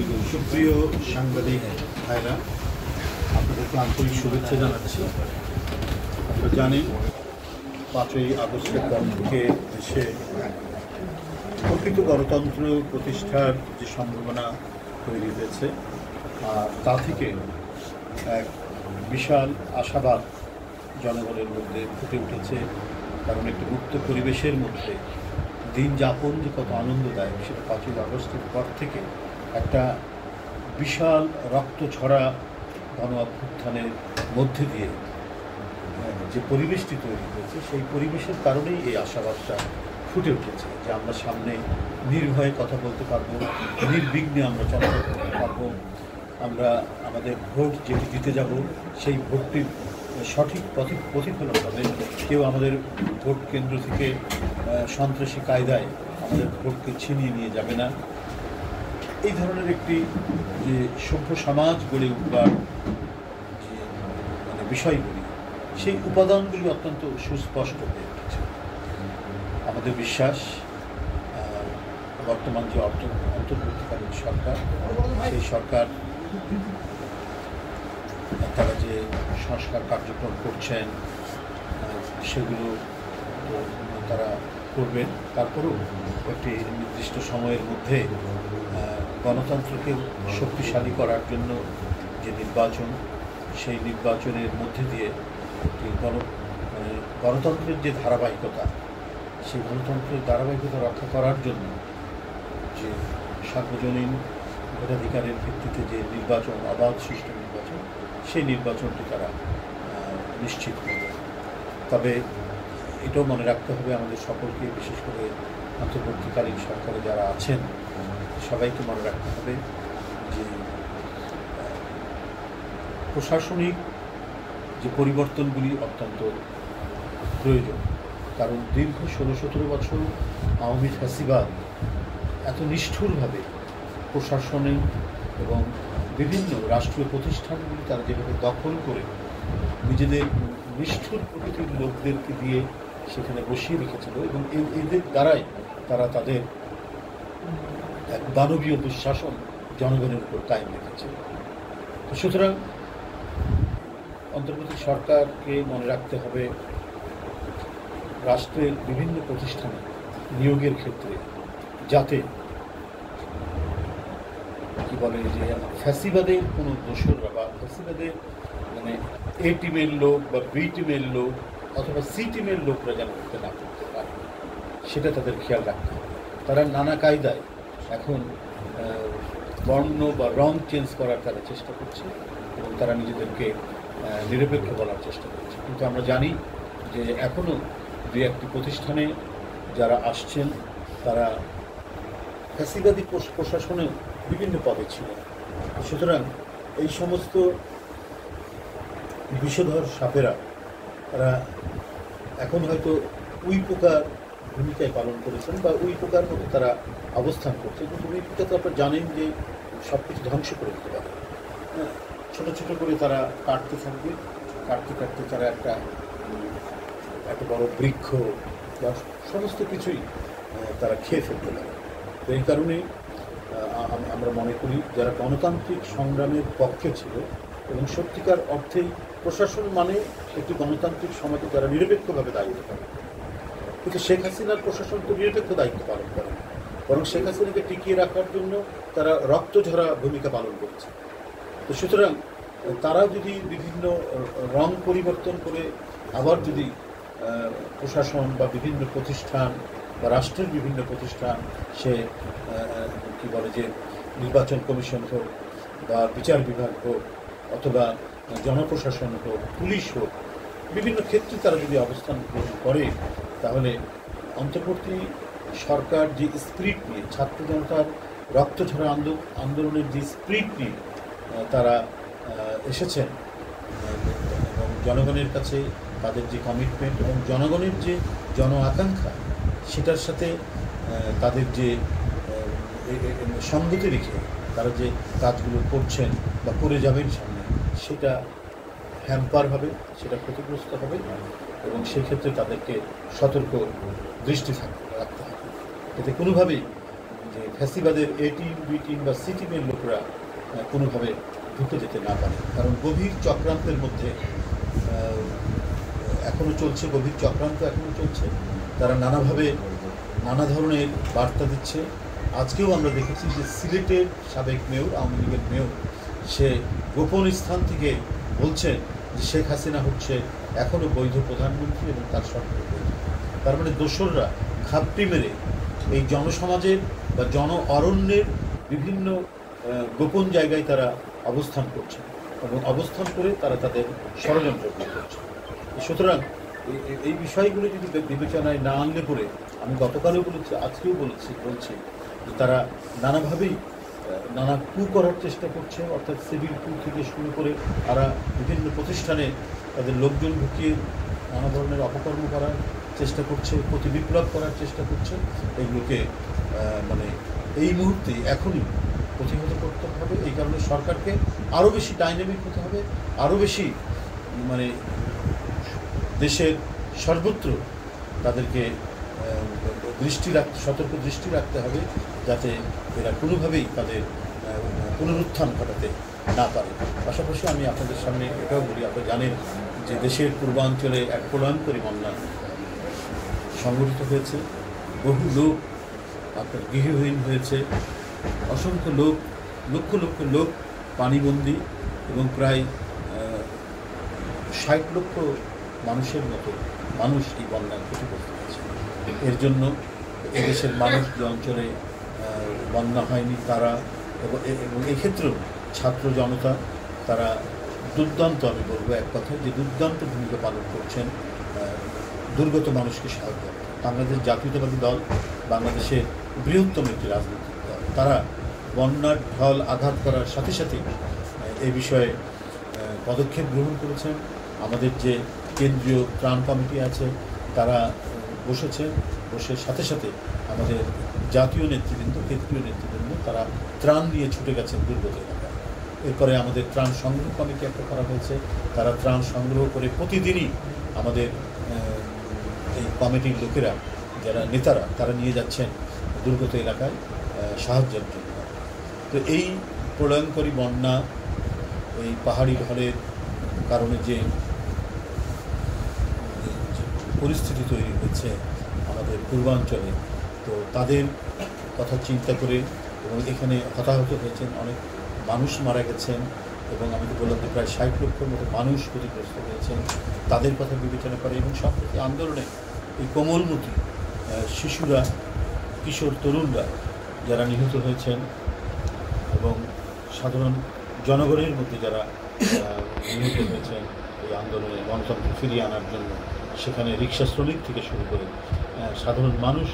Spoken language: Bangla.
সুপ্রিয় সাংবাদিক ভাইরা, আপনাদেরকে আন্তরিক শুভেচ্ছা জানাচ্ছি। আপনারা জানেন 5ই আগস্টের পর থেকে দেশে প্রকৃত গণতন্ত্র প্রতিষ্ঠার যে সম্ভাবনা তৈরি হয়েছে, তা থেকে এক বিশাল আশাবাদ জনগণের মধ্যে ফুটে উঠেছে। কারণ একটি মুক্ত পরিবেশের মধ্যে দিন যাপন যে কত আনন্দদায়ক, সেটা 5ই আগস্টের পর থেকে একটা বিশাল রক্ত ছড়া গণ অভ্যুত্থানের মধ্যে দিয়ে যে পরিবেশটি তৈরি হয়েছে, সেই পরিবেশের কারণেই এই আশাবাদটা ফুটে উঠেছে যে আমরা সামনে নির্ভয়ে কথা বলতে পারবো, নির্বিঘ্নে আমরা চলাচল করতে পারবো। আমরা আমাদের ভোট যেটি দিতে যাব, সেই ভোটটির সঠিক প্রতিফলন হবে। কেউ আমাদের ভোট কেন্দ্র থেকে সন্ত্রাসী কায়দায় আমাদের ভোটকে ছিনিয়ে নিয়ে যাবে না। এই ধরনের একটি যে সভ্য সমাজ গড়ে উঠবার যে বিষয়গুলি, সেই উপাদানগুলি অত্যন্ত সুস্পষ্ট হয়ে উঠেছে। আমাদের বিশ্বাস বর্তমান যে অন্তর্বর্তীকালীন সরকার, সেই সরকার তারা যে সংস্কার কার্যক্রম করছেন, সেগুলো তারা করবেন। তারপরেও একটি নির্দিষ্ট সময়ের মধ্যে গণতন্ত্রকে শক্তিশালী করার জন্য যে নির্বাচন, সেই নির্বাচনের মধ্যে দিয়ে একটি গণতন্ত্রের যে ধারাবাহিকতা, সেই গণতন্ত্রের ধারাবাহিকতা রক্ষা করার জন্য যে সার্বজনীন ভোটাধিকারের ভিত্তিতে যে নির্বাচন, অবাধ সুষ্ঠু নির্বাচন, সেই নির্বাচনটি তারা নিশ্চিত করবে। তবে এটাও মনে রাখতে হবে আমাদের সকলকে, বিশেষ করে অন্তর্বর্তীকালীন সরকারে যারা আছেন সবাইকে মনে রাখতে হবে যে প্রশাসনিক যে পরিবর্তনগুলি অত্যন্ত প্রয়োজন। কারণ দীর্ঘ 16-17 বছর আওয়ামী ফ্যাসিবাদ এত নিষ্ঠুরভাবে প্রশাসনিক এবং বিভিন্ন রাষ্ট্রীয় প্রতিষ্ঠানগুলি তারা যেভাবে দখল করে নিজেদের নিষ্ঠুর প্রকৃতির লোকদেরকে দিয়ে সেখানে বসিয়ে রেখেছিল, এবং এদের দ্বারাই তারা তাদের এক দানবীয় দুঃশাসন জনগণের উপর কায়েম রেখেছিল। তো সুতরাং অন্তর্বর্তী সরকারকে মনে রাখতে হবে রাষ্ট্রের বিভিন্ন প্রতিষ্ঠানে নিয়োগের ক্ষেত্রে যাতে কি বলে যে ফ্যাসিবাদের কোনো দোসররা বা ফ্যাসিবাদের মানে এ টিমের লোক বা বি টিমের লোক অথবা সি টিমের লোকরা যেন করতে না করতে পারে, সেটা তাদের খেয়াল রাখতে হবে। তারা নানা কায়দায় এখন বর্ণ বা রং চেঞ্জ করার তারা চেষ্টা করছে এবং তারা নিজেদেরকে নিরপেক্ষ বলার চেষ্টা করছে। কিন্তু আমরা জানি যে এখনও দুই একটি প্রতিষ্ঠানে যারা আসছেন তারা ফ্যাসিবাদী প্রশাসনে বিভিন্ন পদে ছিল। সুতরাং এই সমস্ত বিষধর সাপেরা তারা এখন হয়তো উই পোকার ভূমিকায় পালন করেছেন বা উই পোকার মতো তারা অবস্থান করছে, কিন্তু উই পোকা তো আপনারা জানেন যে সব কিছু ধ্বংস করে দিতে পারে। ছোটো ছোটো করে তারা কাটতে থাকবে, কাটতে কাটতে তারা একটা বড় বৃক্ষ বা সমস্ত কিছুই তারা খেয়ে ফেলতে পারে। তো এই কারণেই আমরা মনে করি যারা গণতান্ত্রিক সংগ্রামের পক্ষে ছিল এবং সত্যিকার অর্থেই প্রশাসন মানে একটি গণতান্ত্রিক সমাজে তারা নিরপেক্ষভাবে দায়িত্ব পালন করে। কিন্তু শেখ হাসিনার প্রশাসন তো নিরপেক্ষ দায়িত্ব পালন করে, বরং শেখ হাসিনাকে টিকিয়ে রাখার জন্য তারা রক্তঝরা ভূমিকা পালন করছে। তো সুতরাং তারা যদি বিভিন্ন রং পরিবর্তন করে আবার যদি প্রশাসন বা বিভিন্ন প্রতিষ্ঠান বা রাষ্ট্রের বিভিন্ন প্রতিষ্ঠান, সে কি বলে যে নির্বাচন কমিশন হোক বা বিচার বিভাগ হোক অথবা জনপ্রশাসন হোক, পুলিশ হোক, বিভিন্ন ক্ষেত্রে তারা যদি অবস্থান গ্রহণ করে, তাহলে অন্তর্বর্তী সরকার যে স্পিরিট নিয়ে, ছাত্র জনতার রক্তঝরা আন্দোলনের যে স্পিরিট নিয়ে তারা এসেছেন এবং জনগণের কাছে তাদের যে কমিটমেন্ট এবং জনগণের যে জন আকাঙ্ক্ষা, সেটার সাথে তাদের যে সঙ্গতি রেখে তারা যে কাজগুলো করছেন বা করে যাবেন সামনে, সেটা হ্যাম্পার হবে, সেটা ক্ষতিগ্রস্ত হবে এবং সেক্ষেত্রে তাদেরকে সতর্ক দৃষ্টি রাখতে হবে, এতে কোনোভাবেই যে ফ্যাসিবাদের এ টিম বি টিম বা সি টিমের লোকরা কোনোভাবে ঢুকে যেতে না পারে। কারণ গভীর চক্রান্তের মধ্যে এখনও চলছে, গভীর চক্রান্ত এখনও চলছে। তারা নানাভাবে নানা ধরনের বার্তা দিচ্ছে। আজকেও আমরা দেখেছি যে সিলেটের সাবেক মেয়র, আওয়ামী লীগের মেয়র, সে গোপন স্থান থেকে বলছেন যে শেখ হাসিনা হচ্ছে এখনও বৈধ প্রধানমন্ত্রী এবং তার সরকার বৈধ। তার মানে দোসররা ঘাপটি মেরে এই জনসমাজের বা জন অরণ্যের বিভিন্ন গোপন জায়গায় তারা অবস্থান করছে এবং অবস্থান করে তারা তাদের ষড়যন্ত্র করছে। সুতরাং এই বিষয়গুলো যদি বিবেচনায় না আনলে পরে, আমি গতকালও বলেছি, আজকেও বলছি যে তারা নানাভাবেই নানা কু করার চেষ্টা করছে। অর্থাৎ সিভিল কু থেকে শুরু করে তারা বিভিন্ন প্রতিষ্ঠানে তাদের লোকজন ঢুকিয়ে নানা ধরনের অপকর্ম করার চেষ্টা করছে, প্রতি বিপ্লব করার চেষ্টা করছে। এইগুলোকে মানে এই মুহূর্তে এখনই প্রতিহত করতে হবে। এই কারণে সরকারকে আরও বেশি ডাইনামিক হতে হবে, আরও বেশি মানে দেশের সর্বত্র তাদেরকে সতর্ক দৃষ্টি রাখতে হবে, যাতে এরা কোনোভাবেই তাদের পুনরুত্থান ঘটাতে না পারে। পাশাপাশি আমি আপনাদের সামনে এটাও বলি, আপনারা জানেন যে দেশের পূর্বাঞ্চলে এক প্রলয়ঙ্করী বন্যা সংঘটিত হয়েছে। বহু লোক আপনার গৃহহীন হয়েছে, অসংখ্য লোক, লক্ষ লক্ষ লোক পানিবন্দী, এবং প্রায় 60 লক্ষ মানুষের মতো মানুষ এই বন্যায় ক্ষতিগ্রস্ত হয়েছে। এর জন্য এদেশের মানুষ যে অঞ্চলে বন্যা হয়নি তারা এবং এক্ষেত্রেও ছাত্র জনতা তারা দুর্দান্ত, আমি বলবো এক কথায় যে দুর্দান্ত ভূমিকা পালন করছেন দুর্গত মানুষকে সাহায্য। বাংলাদেশ জাতীয়তাবাদী দল বাংলাদেশের বৃহত্তম একটি রাজনৈতিক দল। তারা বন্যার ঢল আঘাত করার সাথে সাথে এ বিষয়ে পদক্ষেপ গ্রহণ করেছেন। আমাদের যে কেন্দ্রীয় ত্রাণ কমিটি আছে তারা বসে সাথে সাথে আমাদের জাতীয় নেতৃবৃন্দ, কেন্দ্রীয় নেতৃবৃন্দ তারা ত্রাণ নিয়ে ছুটে গেছেন দুর্গত এলাকায়। এরপরে আমাদের ত্রাণ সংগ্রহ কমিটি একটা করা হয়েছে, তারা ত্রাণ সংগ্রহ করে প্রতিদিনই আমাদের এই কমিটির লোকেরা, যারা নেতারা, তারা নিয়ে যাচ্ছেন দুর্গত এলাকায় সাহায্যের জন্য। তো এই প্রলয়ঙ্করী বন্যা, এই পাহাড়ি ঢলের কারণে যে পরিস্থিতি তৈরি হয়েছে আমাদের পূর্বাঞ্চলে, তো তাদের কথা চিন্তা করে, এবং এখানে হতাহত হয়েছেন, অনেক মানুষ মারা গেছেন, এবং আমি তো বললাম যে প্রায় 60 লক্ষের মতো মানুষ ক্ষতিগ্রস্ত হয়েছেন, তাদের কথা বিবেচনা করে। এবং সম্প্রতি আন্দোলনে এই কোমলমতি শিশুরা, কিশোর তরুণরা যারা নিহত হয়েছেন, এবং সাধারণ জনগণের মধ্যে যারা নিহত হয়েছেন এই আন্দোলনে গণতন্ত্র ফিরিয়ে আনার জন্য, সেখানে রিক্সা শ্রমিক থেকে শুরু করে সাধারণ মানুষ